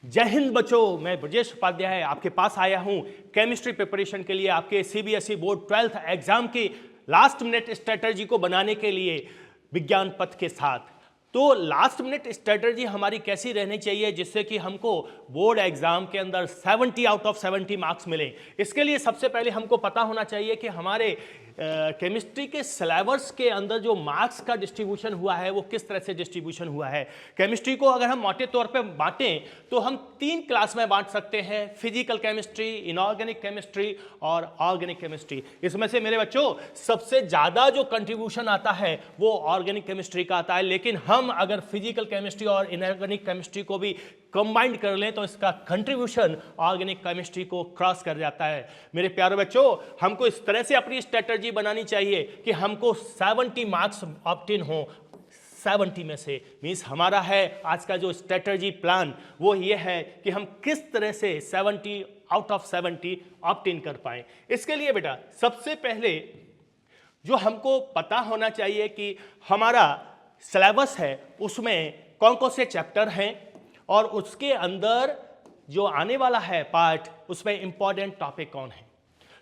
जय हिंद बच्चों, मैं ब्रजेश उपाध्याय आपके पास आया हूं केमिस्ट्री प्रिपरेशन के लिए। आपके सीबीएसई बोर्ड 12th एग्जाम की लास्ट मिनट स्ट्रेटजी को बनाने के लिए विज्ञान पथ के साथ। तो लास्ट मिनट स्ट्रेटजी हमारी कैसी रहनी चाहिए जिससे कि हमको बोर्ड एग्जाम के अंदर 70 आउट ऑफ 70 मार्क्स मिले। इसके लिए सबसे पहले हमको पता होना चाहिए कि हमारे केमिस्ट्री के सिलेबस के अंदर जो मार्क्स का डिस्ट्रीब्यूशन हुआ है वो किस तरह से डिस्ट्रीब्यूशन हुआ है। केमिस्ट्री को अगर हम मोटे तौर पे बांटें तो हम 3 क्लास में बांट सकते हैं, फिजिकल केमिस्ट्री, इनऑर्गेनिक केमिस्ट्री और ऑर्गेनिक केमिस्ट्री। इसमें से मेरे बच्चों सबसे ज़्यादा जो कंट्रीब्यूशन आता है वो ऑर्गेनिक केमिस्ट्री का आता है, लेकिन हम अगर फिजिकल केमिस्ट्री और इनऑर्गेनिक केमिस्ट्री को भी कंबाइंड कर लें तो इसका कंट्रीब्यूशन ऑर्गेनिक केमिस्ट्री को क्रॉस कर जाता है। मेरे प्यारे बच्चों, हमको इस तरह से अपनी स्ट्रेटजी बनानी चाहिए कि हमको 70 मार्क्स ऑब्टेन हो 70 में से। मीन्स हमारा है आज का जो स्ट्रेटजी प्लान वो ये है कि हम किस तरह से 70 आउट ऑफ 70 ऑब्टेन कर पाएं। इसके लिए बेटा सबसे पहले जो हमको पता होना चाहिए कि हमारा सिलेबस है उसमें कौन कौन से चैप्टर हैं और उसके अंदर जो आने वाला है पार्ट उसमें इंपॉर्टेंट टॉपिक कौन है।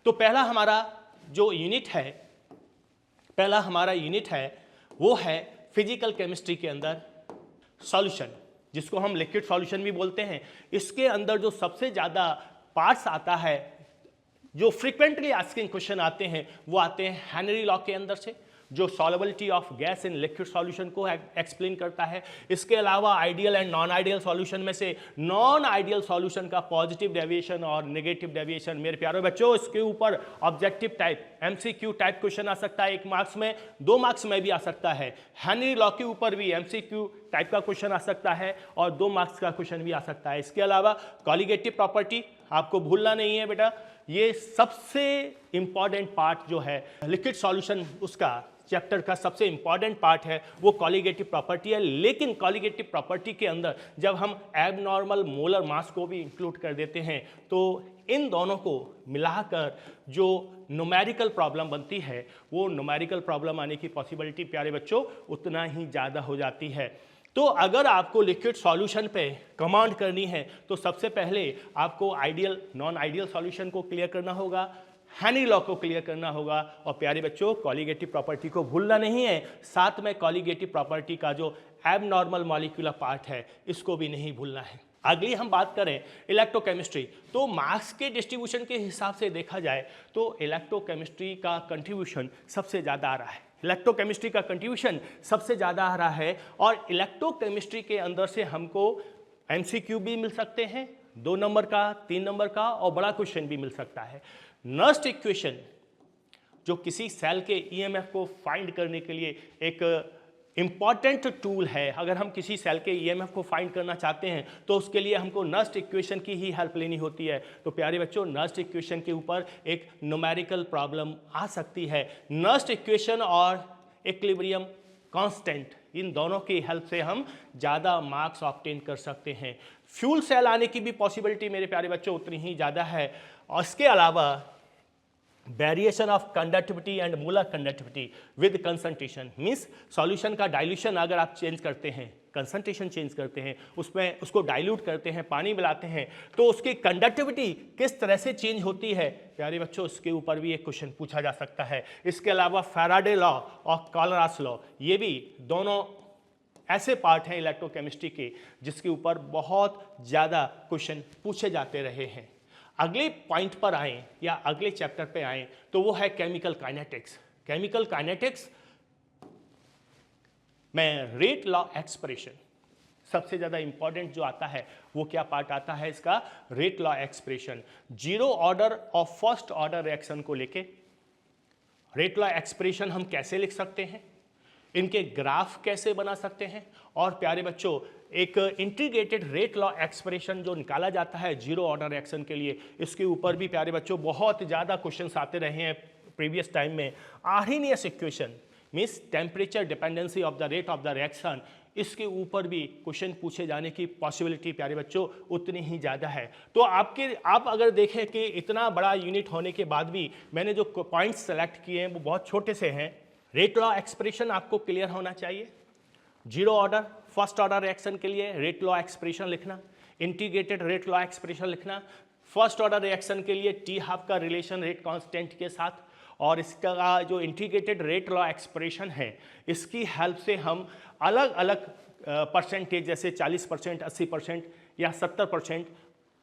तो पहला हमारा यूनिट है वो है फिजिकल केमिस्ट्री के अंदर सॉल्यूशन, जिसको हम लिक्विड सॉल्यूशन भी बोलते हैं। इसके अंदर जो सबसे ज़्यादा पार्ट्स आता है, जो फ्रीक्वेंटली आस्किंग क्वेश्चन आते हैं वो आते हैं हेनरी लॉ के अंदर से, जो solubility of gas in liquid solution को एक्सप्लेन करता है। इसके अलावा ideal and non ideal solution में से नॉन आइडियल सॉल्यूशन का पॉजिटिव डेविएशन और नेगेटिव डेविएशन। मेरे प्यारे बच्चों, इसके ऊपर objective type MCQ type question आ सकता है, 1 मार्क्स में, 2 मार्क्स में भी आ सकता है। हेनरी लॉ के ऊपर भी एमसीक्यू टाइप का क्वेश्चन आ सकता है और 2 मार्क्स का क्वेश्चन भी आ सकता है। इसके अलावा कॉलिगेटिव प्रॉपर्टी आपको भूलना नहीं है बेटा, ये सबसे इंपॉर्टेंट पार्ट जो है लिक्विड सॉल्यूशन, उसका चैप्टर का सबसे इंपॉर्टेंट पार्ट है वो कॉलिगेटिव प्रॉपर्टी है। लेकिन कॉलिगेटिव प्रॉपर्टी के अंदर जब हम एबनॉर्मल मोलर मास को भी इंक्लूड कर देते हैं तो इन दोनों को मिलाकर जो न्यूमेरिकल प्रॉब्लम बनती है वो न्यूमेरिकल प्रॉब्लम आने की पॉसिबिलिटी प्यारे बच्चों उतना ही ज़्यादा हो जाती है। तो अगर आपको लिक्विड सॉल्यूशन पे कमांड करनी है तो सबसे पहले आपको आइडियल नॉन आइडियल सॉल्यूशन को क्लियर करना होगा, हेनरी लॉ को क्लियर करना होगा और प्यारे बच्चों कॉलिगेटिव प्रॉपर्टी को भूलना नहीं है। साथ में कॉलिगेटिव प्रॉपर्टी का जो एबनॉर्मल मॉलिक्यूलर पार्ट है इसको भी नहीं भूलना है। अगली हम बात करें इलेक्ट्रोकेमिस्ट्री, तो मार्क्स के डिस्ट्रीब्यूशन के हिसाब से देखा जाए तो इलेक्ट्रोकेमिस्ट्री का कंट्रीब्यूशन सबसे ज़्यादा आ रहा है। इलेक्ट्रोकेमिस्ट्री का कंट्रीब्यूशन सबसे ज़्यादा आ रहा है और इलेक्ट्रोकेमिस्ट्री के अंदर से हमको एमसीक्यू भी मिल सकते हैं, 2 नंबर का, 3 नंबर का, और बड़ा क्वेश्चन भी मिल सकता है। नर्स्ट इक्वेशन जो किसी सेल के ईएमएफ को फाइंड करने के लिए एक इंपॉर्टेंट टूल है। अगर हम किसी सेल के ईएमएफ को फाइंड करना चाहते हैं तो उसके लिए हमको नर्स्ट इक्वेशन की ही हेल्प लेनी होती है। तो प्यारे बच्चों नर्स्ट इक्वेशन के ऊपर एक न्यूमेरिकल प्रॉब्लम आ सकती है। नर्स्ट इक्वेशन और इक्विलिब्रियम कांस्टेंट, इन दोनों की हेल्प से हम ज़्यादा मार्क्स ऑब्टेन कर सकते हैं। फ्यूल सेल आने की भी पॉसिबिलिटी मेरे प्यारे बच्चों उतनी ही ज़्यादा है। और इसके अलावा variation of conductivity and molar conductivity with concentration, means solution का डाइल्यूशन अगर आप चेंज करते हैं, कंसंट्रेशन चेंज करते हैं, उसमें उसको डाइल्यूट करते हैं, पानी मिलाते हैं, तो उसकी कंडक्टिविटी किस तरह से चेंज होती है प्यारे बच्चों, उसके ऊपर भी एक क्वेश्चन पूछा जा सकता है। इसके अलावा फैराडे लॉ और कॉलरास लॉ, ये भी दोनों ऐसे पार्ट हैं इलेक्ट्रोकेमिस्ट्री के जिसके ऊपर बहुत ज़्यादा क्वेश्चन पूछे जाते रहे हैं। अगले पॉइंट पर आएँ या अगले चैप्टर पे आएँ तो वो है केमिकल काइनेटिक्स। केमिकल काइनेटिक्स में रेट लॉ एक्सप्रेशन सबसे ज़्यादा इंपॉर्टेंट जो आता है वो क्या पार्ट आता है इसका, रेट लॉ एक्सप्रेशन। 0 ऑर्डर और फर्स्ट ऑर्डर रिएक्शन को लेके रेट लॉ एक्सप्रेशन हम कैसे लिख सकते हैं, इनके ग्राफ कैसे बना सकते हैं, और प्यारे बच्चों एक इंटीग्रेटेड रेट लॉ एक्सप्रेशन जो निकाला जाता है 0 ऑर्डर रिएक्शन के लिए, इसके ऊपर भी प्यारे बच्चों बहुत ज़्यादा क्वेश्चंस आते रहे हैं प्रीवियस टाइम में। Arrhenius equation means temperature dependency of the rate of the reaction, इसके ऊपर भी क्वेश्चन पूछे जाने की पॉसिबिलिटी प्यारे बच्चों उतनी ही ज़्यादा है। तो आप अगर देखें कि इतना बड़ा यूनिट होने के बाद भी मैंने जो पॉइंट्स सेलेक्ट किए हैं वो बहुत छोटे से हैं। रेट लॉ एक्सप्रेशन आपको क्लियर होना चाहिए, 0 ऑर्डर फर्स्ट ऑर्डर रिएक्शन के लिए रेट लॉ एक्सप्रेशन लिखना, इंटीग्रेटेड रेट लॉ एक्सप्रेशन लिखना, फर्स्ट ऑर्डर रिएक्शन के लिए टी हाफ का रिलेशन रेट कांस्टेंट के साथ, और इसका जो इंटीग्रेटेड रेट लॉ एक्सप्रेशन है इसकी हेल्प से हम अलग अलग परसेंटेज जैसे 40%, 80% या 70%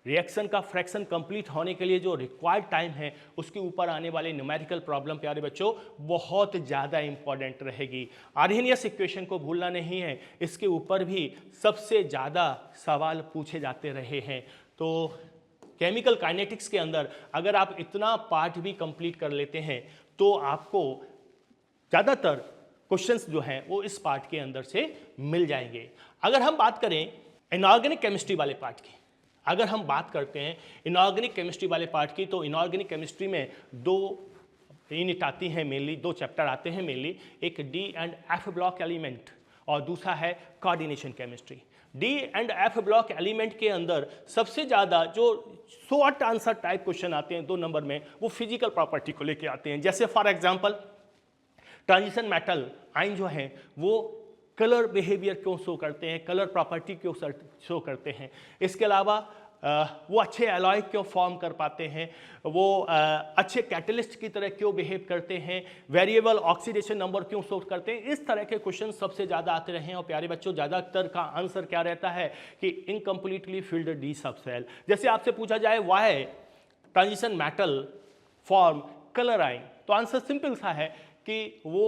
रिएक्शन का फ्रैक्शन कंप्लीट होने के लिए जो रिक्वायर्ड टाइम है उसके ऊपर आने वाले न्यूमेरिकल प्रॉब्लम प्यारे बच्चों बहुत ज़्यादा इंपॉर्टेंट रहेगी। आर्हेनियस इक्वेशन को भूलना नहीं है, इसके ऊपर भी सबसे ज़्यादा सवाल पूछे जाते रहे हैं। तो केमिकल काइनेटिक्स के अंदर अगर आप इतना पार्ट भी कंप्लीट कर लेते हैं तो आपको ज़्यादातर क्वेश्चंस जो हैं वो इस पार्ट के अंदर से मिल जाएंगे। अगर हम बात करें इनऑर्गेनिक केमिस्ट्री वाले पार्ट की, अगर हम बात करते हैं इनऑर्गेनिक केमिस्ट्री वाले पार्ट की, तो इनऑर्गेनिक केमिस्ट्री में दो यूनिट आती हैं मेनली, दो चैप्टर आते हैं मेनली, एक D and F block element और दूसरा है coordination chemistry. D and F block element के अंदर सबसे ज़्यादा जो शॉर्ट आंसर टाइप क्वेश्चन आते हैं 2 नंबर में, वो फिजिकल प्रॉपर्टी को लेके आते हैं। जैसे for example transition metal ion जो हैं वो कलर बिहेवियर क्यों शो करते हैं, कलर प्रॉपर्टी क्यों शो करते हैं, इसके अलावा वो अच्छे अलॉय क्यों फॉर्म कर पाते हैं, वो अच्छे कैटलिस्ट की तरह क्यों बिहेव करते हैं, वेरिएबल ऑक्सीडेशन नंबर क्यों शो करते हैं, इस तरह के क्वेश्चन सबसे ज़्यादा आते रहे हैं। और प्यारे बच्चों ज़्यादातर का आंसर क्या रहता है कि इनकम्प्लीटली फिल्ड डी सबसेल। जैसे आपसे पूछा जाए why transition metal form colour ion, तो आंसर सिंपल सा है कि वो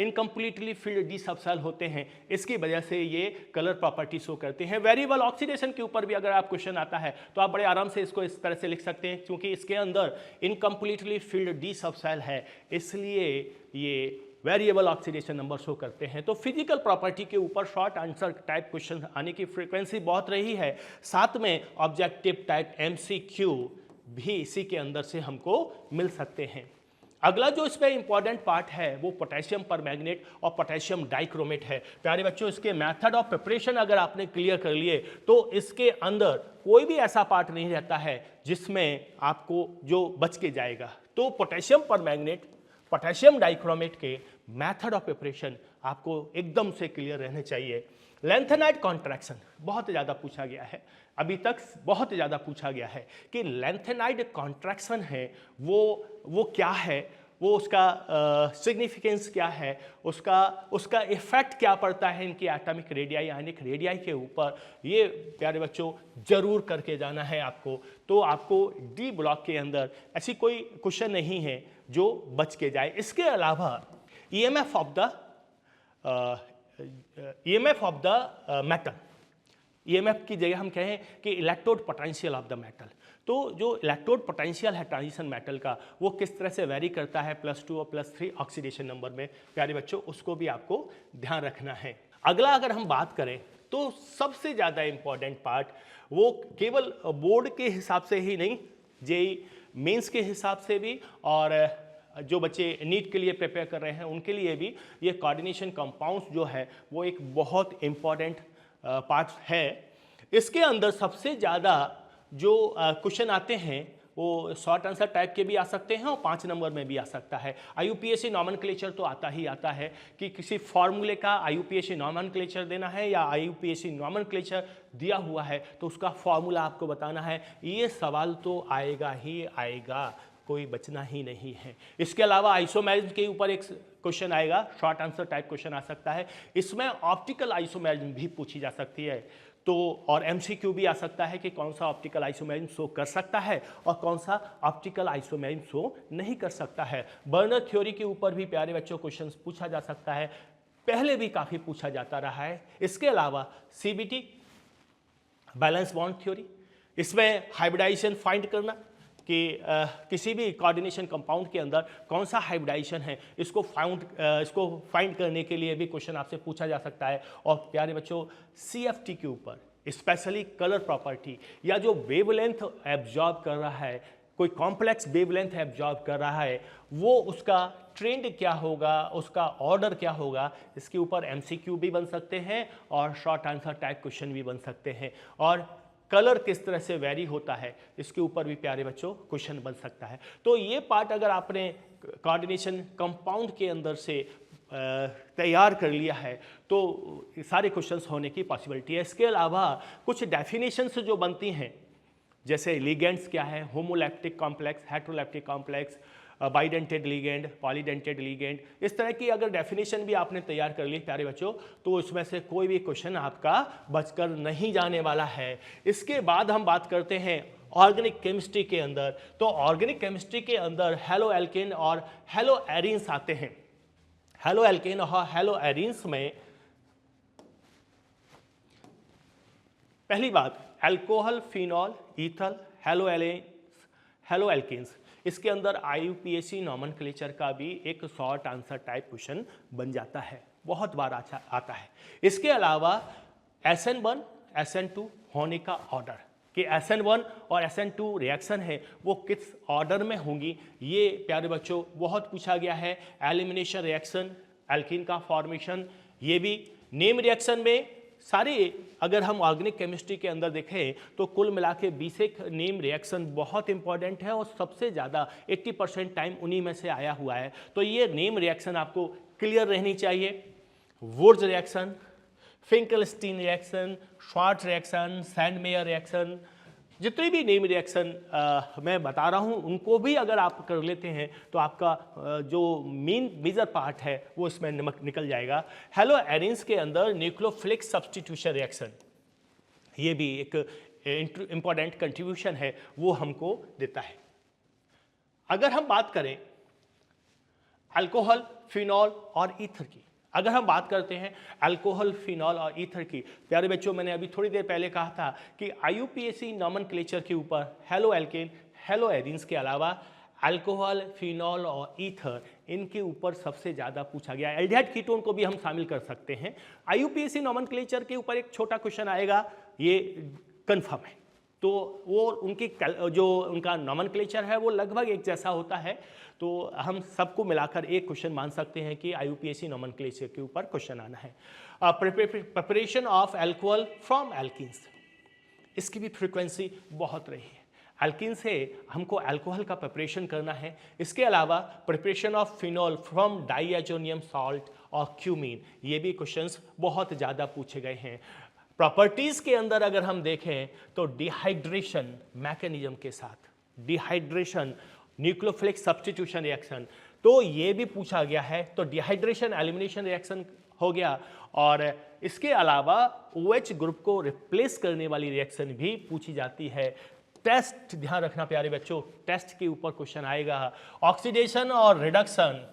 इनकम्प्लीटली फिल्ड डी सबसेल होते हैं, इसकी वजह से ये कलर प्रॉपर्टी शो करते हैं। वेरिएबल ऑक्सीडेशन के ऊपर भी अगर आप क्वेश्चन आता है तो आप बड़े आराम से इसको इस तरह से लिख सकते हैं, क्योंकि इसके अंदर इनकम्प्लीटली फिल्ड डी सबसेल है, इसलिए ये वेरिएबल ऑक्सीडेशन नंबर शो करते हैं। तो फिजिकल प्रॉपर्टी के ऊपर शॉर्ट आंसर टाइप क्वेश्चन आने की फ्रीक्वेंसी बहुत रही है। साथ में ऑब्जेक्टिव टाइप MCQ भी इसी के अंदर से हमको मिल सकते हैं। अगला जो इसमें इंपॉर्टेंट पार्ट है वो पोटेशियम परमैंगनेट और पोटेशियम डाइक्रोमेट है। प्यारे बच्चों, इसके मेथड ऑफ प्रिपरेशन अगर आपने क्लियर कर लिए तो इसके अंदर कोई भी ऐसा पार्ट नहीं रहता है जिसमें आपको जो बच के जाएगा। तो पोटेशियम परमैंगनेट, पोटेशियम डाइक्रोमेट के मेथड ऑफ प्रिपरेशन आपको एकदम से क्लियर रहने चाहिए। लेंथेनाइड कॉन्ट्रैक्शन बहुत ज़्यादा पूछा गया है, अभी तक बहुत ज़्यादा पूछा गया है कि लेंथेनाइड कॉन्ट्रैक्शन है वो क्या है, वो उसका सिग्निफिकेंस क्या है, उसका इफेक्ट क्या पड़ता है इनकी एटॉमिक रेडियाई आयनिक रेडियाई के ऊपर, ये प्यारे बच्चों जरूर करके जाना है आपको। तो आपको डी ब्लॉक के अंदर ऐसी कोई क्वेश्चन नहीं है जो बच के जाए। इसके अलावा EMF of the metal, EMF की जगह हम कहें कि electrode potential of the metal. तो जो इलेक्ट्रोड पोटेंशियल है ट्रांजिशन मेटल का वो किस तरह से वेरी करता है +2 और +3 ऑक्सीडेशन नंबर में, प्यारे बच्चों उसको भी आपको ध्यान रखना है। अगला अगर हम बात करें तो सबसे ज़्यादा इम्पॉर्टेंट पार्ट वो केवल बोर्ड के हिसाब से ही नहीं, JEE मेंस के हिसाब से भी और जो बच्चे नीट के लिए प्रिपेयर कर रहे हैं उनके लिए भी ये कोऑर्डिनेशन कंपाउंड्स जो है वो एक बहुत इम्पॉर्टेंट पार्ट है। इसके अंदर सबसे ज़्यादा जो क्वेश्चन आते हैं वो शॉर्ट आंसर टाइप के भी आ सकते हैं और 5 नंबर में भी आ सकता है। IUPAC नॉमेनक्लेचर तो आता ही आता है कि किसी फॉर्मूले का IUPAC नॉमेनक्लेचर देना है या IUPAC नॉमेनक्लेचर दिया हुआ है तो उसका फॉर्मूला आपको बताना है। ये सवाल तो आएगा ही आएगा, कोई बचना ही नहीं है। इसके अलावा आइसोमेरिज्म के ऊपर एक क्वेश्चन आएगा, शॉर्ट आंसर टाइप क्वेश्चन आ सकता है। इसमें ऑप्टिकल आइसोमेरिज्म भी पूछी जा सकती है, तो और MCQ भी आ सकता है कि कौन सा ऑप्टिकल आइसोमेरिज्म शो कर सकता है और कौन सा ऑप्टिकल आइसोमेरिज्म शो नहीं कर सकता है। बर्नर थ्योरी के ऊपर भी प्यारे बच्चों क्वेश्चन पूछा जा सकता है, पहले भी काफ़ी पूछा जाता रहा है। इसके अलावा CBT बैलेंस बॉन्ड थ्योरी, इसमें हाइब्रिडाइजेशन फाइंड करना कि किसी भी कोऑर्डिनेशन कंपाउंड के अंदर कौन सा हाइब्रिडाइजेशन है, इसको फाइंड करने के लिए भी क्वेश्चन आपसे पूछा जा सकता है। और प्यारे बच्चों CFT के ऊपर स्पेशली कलर प्रॉपर्टी या जो वेवलेंथ एब्जॉर्ब कर रहा है, कोई कॉम्प्लेक्स वेवलेंथ एब्जॉर्ब कर रहा है, वो उसका ट्रेंड क्या होगा, उसका ऑर्डर क्या होगा, इसके ऊपर MCQ भी बन सकते हैं और शॉर्ट आंसर टाइप क्वेश्चन भी बन सकते हैं। और कलर किस तरह से वेरी होता है इसके ऊपर भी प्यारे बच्चों क्वेश्चन बन सकता है। तो ये पार्ट अगर आपने कोऑर्डिनेशन कंपाउंड के अंदर से तैयार कर लिया है तो सारे क्वेश्चंस होने की पॉसिबिलिटी है। इसके अलावा कुछ डेफिनेशंस जो बनती हैं, जैसे लिगेंड्स क्या है, homoleptic complex, heteroleptic complex, bidentate ligand, polydentate ligand, इस तरह की अगर डेफिनेशन भी आपने तैयार कर ली प्यारे बच्चों, तो उसमें से कोई भी क्वेश्चन आपका बचकर नहीं जाने वाला है। इसके बाद हम बात करते हैं ऑर्गेनिक केमिस्ट्री के अंदर। तो ऑर्गेनिक केमिस्ट्री के अंदर हेलो एल्केन और हेलो एरीन्स आते हैं। हेलो एल्केन और हेलो एरीन्स में पहली बात alcohol, phenol, ether, halo alkenes, halo alkanes. इसके अंदर IUPAC नॉमेनक्लेचर का भी एक शॉर्ट आंसर टाइप क्वेश्चन बन जाता है, बहुत बार अच्छा आता है। इसके अलावा SN1 SN2 होने का ऑर्डर, कि SN1 और SN2 रिएक्शन है वो किस ऑर्डर में होंगी, ये प्यारे बच्चों बहुत पूछा गया है। एलिमिनेशन रिएक्शन, एल्कीन का फॉर्मेशन, ये भी नेम रिएक्शन में सारे, अगर हम ऑर्गेनिक केमिस्ट्री के अंदर देखें तो कुल मिला के 20 एक नेम रिएक्शन बहुत इंपॉर्टेंट है और सबसे ज़्यादा 80% टाइम उन्हीं में से आया हुआ है। तो ये नेम रिएक्शन आपको क्लियर रहनी चाहिए। Wurtz reaction, Finkelstein reaction, Swarts reaction, Sandmeyer reaction, जितनी भी नेम रिएक्शन मैं बता रहा हूँ उनको भी अगर आप कर लेते हैं तो आपका जो मेजर पार्ट है वो इसमें निकल जाएगा। हेलो एरीन्स के अंदर न्यूक्लियोफिलिक सब्स्टिट्यूशन रिएक्शन, ये भी एक इम्पॉर्टेंट कंट्रीब्यूशन है, वो हमको देता है। अगर हम बात करें अल्कोहल, फिनॉल और ईथर की, अगर हम बात करते हैं अल्कोहल, फिनॉल और ईथर की, प्यारे बच्चों मैंने अभी थोड़ी देर पहले कहा था कि IUPAC नॉमेनक्लेचर के ऊपर हेलो एल्केन, हेलो एरीन्स के अलावा अल्कोहल, फिनॉल और ईथर, इनके ऊपर सबसे ज़्यादा पूछा गया। एल्डिहाइड कीटोन को भी हम शामिल कर सकते हैं। IUPAC नॉमेनक्लेचर के ऊपर एक छोटा क्वेश्चन आएगा, ये कंफर्म है। तो वो उनकी जो उनका नॉमेनक्लेचर है वो लगभग एक जैसा होता है, तो हम सबको मिलाकर एक क्वेश्चन मान सकते हैं कि IUPAC नॉमेनक्लेचर के ऊपर क्वेश्चन आना है। Preparation of alcohol from alkenes, इसकी भी फ्रीक्वेंसी बहुत रही है। एल्कीन से हमको अल्कोहल का प्रिपरेशन करना है। इसके अलावा preparation of phenol from diazonium salt और क्यूमीन, ये भी क्वेश्चंस बहुत ज़्यादा पूछे गए हैं। प्रॉपर्टीज़ के अंदर अगर हम देखें तो डिहाइड्रेशन मैकेनिज्म के साथ, डिहाइड्रेशन, न्यूक्लियोफिलिक सब्स्टिट्यूशन रिएक्शन, तो ये भी पूछा गया है। तो डिहाइड्रेशन एलिमिनेशन रिएक्शन हो गया, और इसके अलावा OH ग्रुप को रिप्लेस करने वाली रिएक्शन भी पूछी जाती है। टेस्ट ध्यान रखना प्यारे बच्चों, टेस्ट के ऊपर क्वेश्चन आएगा। ऑक्सीडेशन और रिडक्शन,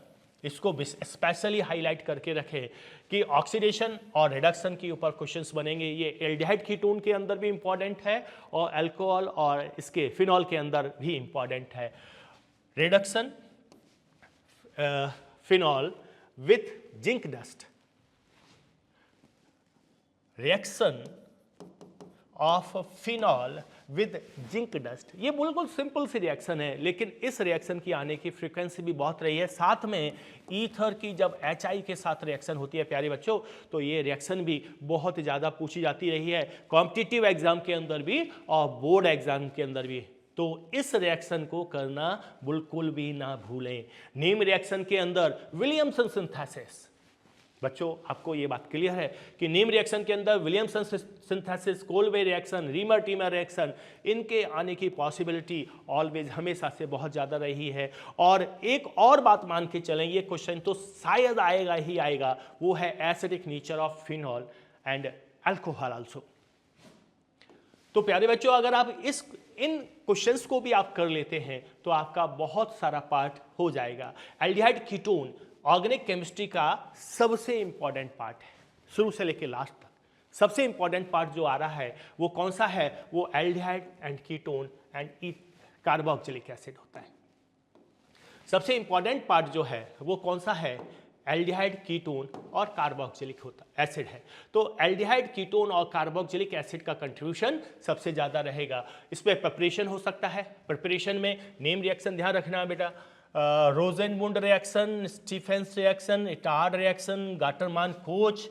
इसको स्पेशली हाईलाइट करके रखें कि ऑक्सीडेशन और रिडक्शन के ऊपर क्वेश्चंस बनेंगे। ये एल्डिहाइड कीटोन के अंदर भी इंपॉर्टेंट है और अल्कोहल और इसके फिनॉल के अंदर भी इंपॉर्टेंट है। Reduction phenol with zinc dust, reaction of phenol with zinc dust, ये बिल्कुल सिंपल सी रिएक्शन है, लेकिन इस रिएक्शन की आने की फ्रीक्वेंसी भी बहुत रही है। साथ में ईथर की जब HI के साथ रिएक्शन होती है प्यारे बच्चों, तो ये रिएक्शन भी बहुत ज़्यादा पूछी जाती रही है कॉम्पिटिटिव एग्जाम के अंदर भी और बोर्ड एग्जाम के अंदर भी। तो इस रिएक्शन को करना बिल्कुल भी ना भूलें। नेम रिएक्शन के अंदर विलियमसन सिंथेसिस, बच्चों आपको ये बात क्लियर है कि नेम रिएक्शन के अंदर Williamson synthesis, Colway reaction, reamer teamer reaction, इनके आने की पॉसिबिलिटी ऑलवेज हमेशा से बहुत ज़्यादा रही है। और एक और बात मान के चलें, ये क्वेश्चन तो शायद आएगा ही आएगा, वो है acidic nature of phenol and alcohol also. तो प्यारे बच्चों अगर आप इन क्वेश्चंस को भी आप कर लेते हैं तो आपका बहुत सारा पार्ट हो जाएगा। एल्डिहाइड कीटोन ऑर्गेनिक केमिस्ट्री का सबसे इंपॉर्टेंट पार्ट है, शुरू से लेकर लास्ट तक सबसे इंपॉर्टेंट पार्ट जो आ रहा है वो कौन सा है, वो aldehyde and ketone and carboxylic acid होता है। सबसे इंपॉर्टेंट पार्ट जो है वो कौन सा है, एल्डिहाइड, कीटोन और कार्बोक्सिलिक एसिड है। तो एल्डिहाइड, कीटोन और कार्बोक्सिलिक एसिड का कंट्रीब्यूशन सबसे ज़्यादा रहेगा। इस पर प्रिपरेशन हो सकता है। प्रिपरेशन में नेम रिएक्शन ध्यान रखना है बेटा, Rosenmund reaction, Stephen reaction, Etard reaction, Gattermann Koch,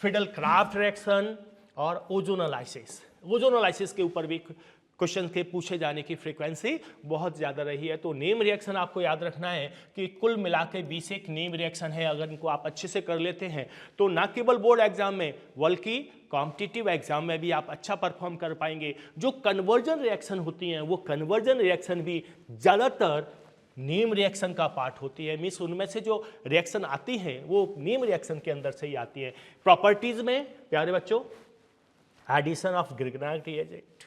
Friedel Crafts reaction और ओजोनोलाइसिस। ओजोनोलाइसिस के ऊपर भी क्वेश्चन के पूछे जाने की फ्रीक्वेंसी बहुत ज़्यादा रही है। तो नेम रिएक्शन आपको याद रखना है कि कुल मिला के 20 एक नेम रिएक्शन है। अगर इनको आप अच्छे से कर लेते हैं तो ना केवल बोर्ड एग्जाम में बल्कि कॉम्पिटिटिव एग्जाम में भी आप अच्छा परफॉर्म कर पाएंगे। जो कन्वर्जन रिएक्शन होती हैं वो कन्वर्जन रिएक्शन भी ज़्यादातर नेम रिएक्शन का पार्ट होती है। मीन्स उनमें से जो रिएक्शन आती है वो नेम रिएक्शन के अंदर से ही आती है। प्रॉपर्टीज में प्यारे बच्चों, addition of Grignard reagent,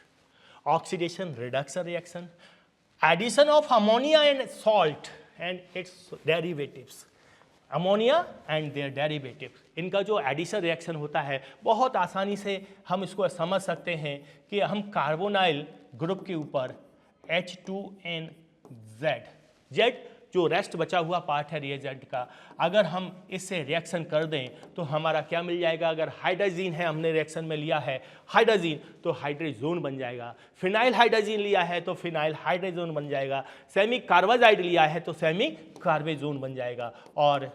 oxidation reduction reaction, addition of ammonia and salt and its derivatives, ammonia and their derivatives, इनका जो एडिशन रिएक्शन होता है बहुत आसानी से हम इसको समझ सकते हैं कि हम कार्बोनाइल ग्रुप के ऊपर H2NZ, Z जो रेस्ट बचा हुआ पार्ट है रिएजेंट का, अगर हम इससे रिएक्शन कर दें तो हमारा क्या मिल जाएगा। अगर हाइड्रोजीन है, हमने रिएक्शन में लिया है हाइड्रोजीन, तो हाइड्रोजोन बन जाएगा। फिनाइल हाइड्रोजीन लिया है तो फिनाइल हाइड्रोजोन बन जाएगा। सेमी कार्बाजाइड लिया है तो सेमी कार्बेजोन बन जाएगा। और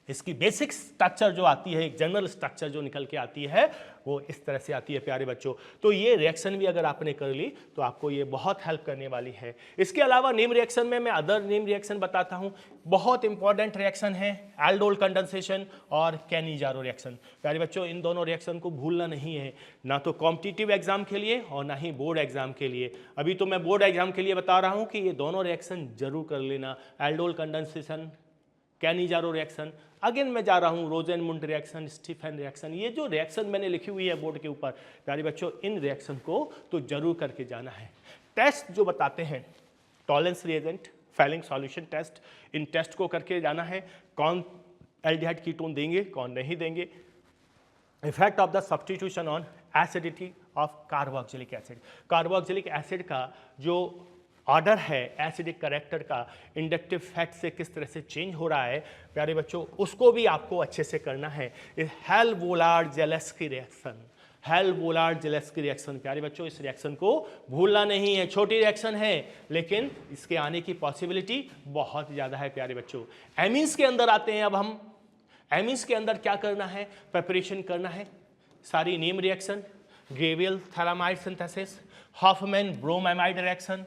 इसकी बेसिक स्ट्रक्चर जो आती है, एक जनरल स्ट्रक्चर जो निकल के आती है वो इस तरह से आती है प्यारे बच्चों। तो ये रिएक्शन भी अगर आपने कर ली तो आपको ये बहुत हेल्प करने वाली है। इसके अलावा नेम रिएक्शन में मैं अदर नेम रिएक्शन बताता हूँ। बहुत इंपॉर्टेंट रिएक्शन है एल्डोल कंडेंसेशन और कैनिजारो रिएक्शन। प्यारे बच्चों, इन दोनों रिएक्शन को भूलना नहीं है, ना तो कॉम्पिटिटिव एग्जाम के लिए और ना ही बोर्ड एग्जाम के लिए। अभी तो मैं बोर्ड एग्जाम के लिए बता रहा हूँ कि ये दोनों रिएक्शन जरूर कर लेना, aldol condensation, Cannizzaro reaction. Again मैं जा रहा हूँ रोजेनमुंड रिएक्शन, स्टीफन रिएक्शन। ये जो रिएक्शन मैंने लिखी हुई है बोर्ड के ऊपर प्यारे बच्चों, इन रिएक्शन को तो जरूर करके जाना है। टेस्ट जो बताते हैं, Tollens reagent, Fehling solution test, इन टेस्ट को करके जाना है। कौन एल्डिहाइड कीटोन देंगे, कौन नहीं देंगे। Effect of the substitution on acidity of carboxylic acid, carboxylic acid का जो ऑर्डर है एसिडिक करेक्टर का इंडक्टिव फैक्ट से किस तरह से चेंज हो रहा है प्यारे बच्चों, उसको भी आपको अच्छे से करना है। हेल-वोलार्ड-ज़ेलेस्की रिएक्शन, हेल-वोलार्ड-ज़ेलेस्की रिएक्शन प्यारे बच्चों, इस रिएक्शन को भूलना नहीं है। छोटी रिएक्शन है लेकिन इसके आने की पॉसिबिलिटी बहुत ज़्यादा है प्यारे बच्चों। एमीन्स के अंदर आते हैं। अब हम एमीन्स के अंदर क्या करना है, प्रिपरेशन करना है। सारी name reaction, Gabriel phthalimide synthesis, Hoffmann bromide reaction,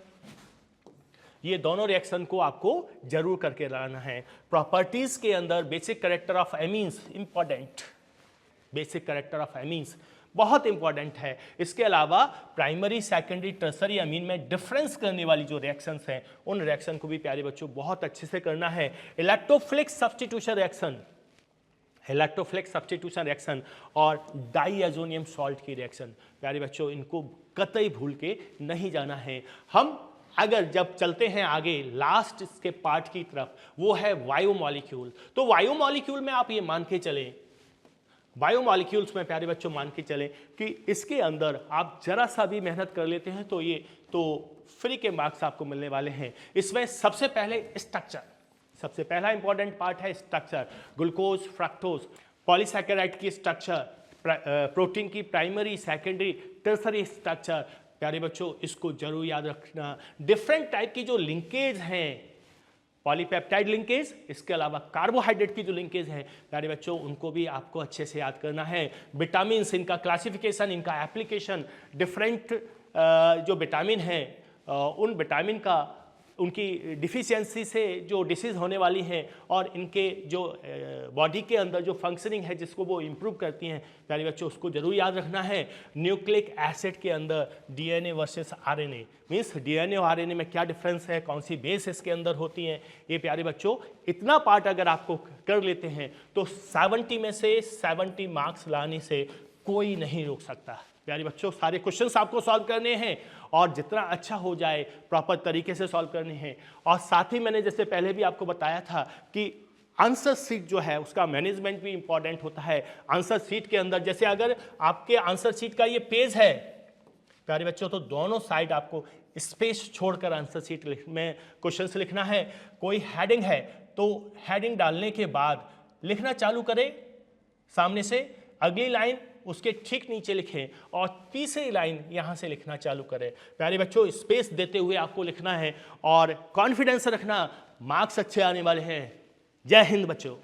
ये दोनों रिएक्शन को आपको जरूर करके लाना है। प्रॉपर्टीज के अंदर basic character of amines important, basic character of amines बहुत इंपॉर्टेंट है। इसके अलावा प्राइमरी, सेकेंडरी, टर्सरी अमीन में डिफरेंस करने वाली जो रिएक्शंस हैं उन रिएक्शन को भी प्यारे बच्चों बहुत अच्छे से करना है। Electrophilic substitution reaction, electrophilic substitution reaction और डाइएजोनियम सॉल्ट की रिएक्शन प्यारे बच्चों, इनको कतई भूल के नहीं जाना है। हम अगर जब चलते हैं आगे लास्ट इसके पार्ट की तरफ, वो है बायोमॉलिक्यूल। तो बायोमॉलिक्यूल में आप ये मान के चलें, बायोमॉलिक्यूल्स में प्यारे बच्चों मान के चलें कि इसके अंदर आप जरा सा भी मेहनत कर लेते हैं तो ये तो फ्री के मार्क्स आपको मिलने वाले हैं। इसमें सबसे पहले स्ट्रक्चर, सबसे पहला इंपॉर्टेंट पार्ट है स्ट्रक्चर। ग्लूकोज, फ्रक्टोज, पॉलीसैकेराइड की स्ट्रक्चर, प्रोटीन की प्राइमरी, सेकेंडरी, टर्सरी स्ट्रक्चर प्यारे बच्चों, इसको जरूर याद रखना। डिफरेंट टाइप की जो लिंकेज हैं, पॉलीपेप्टाइड लिंकेज, इसके अलावा कार्बोहाइड्रेट की जो लिंकेज है प्यारे बच्चों, उनको भी आपको अच्छे से याद करना है। विटामिन्स, इनका क्लासिफिकेशन, इनका एप्लीकेशन, डिफरेंट जो विटामिन हैं उन विटामिन का, उनकी डिफिशियंसी से जो डिसीज़ होने वाली हैं और इनके जो बॉडी के अंदर जो फंक्शनिंग है जिसको वो इम्प्रूव करती हैं प्यारे बच्चों, उसको जरूर याद रखना है। न्यूक्लिक एसिड के अंदर DNA versus RNA, means DNA और आरएनए में क्या डिफरेंस है, कौन सी बेस इसके अंदर होती हैं, ये प्यारे बच्चों इतना पार्ट अगर आपको कर लेते हैं तो 70 में से 70 मार्क्स लाने से कोई नहीं रोक सकता। प्यारे बच्चों, सारे क्वेश्चंस आपको सॉल्व करने हैं और जितना अच्छा हो जाए प्रॉपर तरीके से सॉल्व करने हैं। और साथ ही मैंने जैसे पहले भी आपको बताया था कि आंसर शीट जो है उसका मैनेजमेंट भी इंपॉर्टेंट होता है। आंसर शीट के अंदर जैसे अगर आपके आंसर शीट का ये पेज है प्यारे बच्चों, तो दोनों साइड आपको स्पेस छोड़कर आंसर शीट में क्वेश्चंस लिखना है। कोई हेडिंग है तो हेडिंग डालने के बाद लिखना चालू करें, सामने से अगली लाइन उसके ठीक नीचे लिखें और तीसरी लाइन यहाँ से लिखना चालू करें। प्यारे बच्चों, स्पेस देते हुए आपको लिखना है और कॉन्फिडेंस रखना, मार्क्स अच्छे आने वाले हैं। जय हिंद बच्चों।